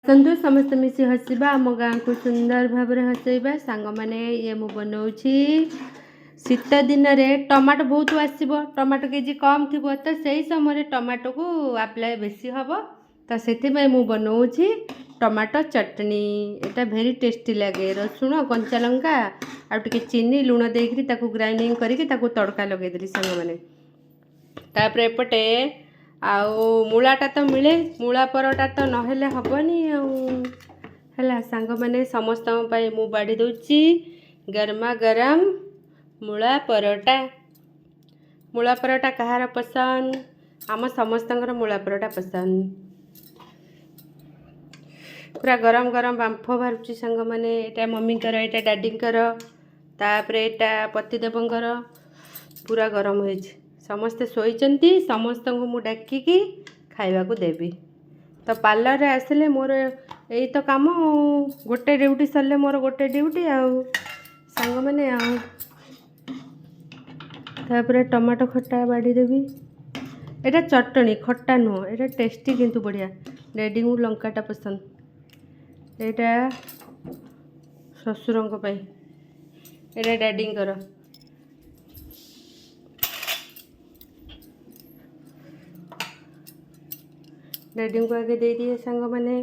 आसतु समस्त मिसी हसवा आम गाँ को सुंदर भाव हसैबा सांग मैंने ये मु बनाऊँगी शीत दिन में टमाटो बहुत आसो टमाटो केजी कम थी तो सही समय टमाटो को अप्लाई बेसी हम तो से मु बनाऊँगी टमाटो चटनी एटा भेरी टेस्टी लगे रसुण कंचा लंका आउे चीनी लुण देकरी ग्राइंडिंग करके तड़का लगेदेली सांग मैंने तापर एपटे आउ मूलाटा तो मिले मूला परटा तो नहेले हेनी है सांग मैंने समस्त मु बाड़ी दूची गरमा गरम मूला परोटा कहार पसंद आम समस्त मूला परोटा पसंद पूरा गरम गरम बांफ बाहर सांग मैंने यहाँ मम्मी यहाँ डैडी तापर यहाँ पतिदेवर पूरा गरम हो समस्ते शोचती समस्त को मु डाकिकी खाइबा को देवी तो पार्लर रे आसिले मोर यही तो काम गोटे ड्यूटी सरले मोर गोटे ड्यूटी आउ सांग मैंने तापर टमाटो खट्टा बाड़ी देवी एटा चटनी खट्टा नुह एटा टेस्टी किंतु बढ़िया डैडी को लंकाटा पसंद यहाँ ससुर यहाँ डैडी डैडी को आगे दे दिए सांग मैंने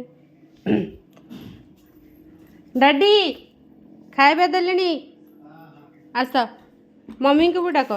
डैडी खाइबा देले आस मम्मी को भी डाक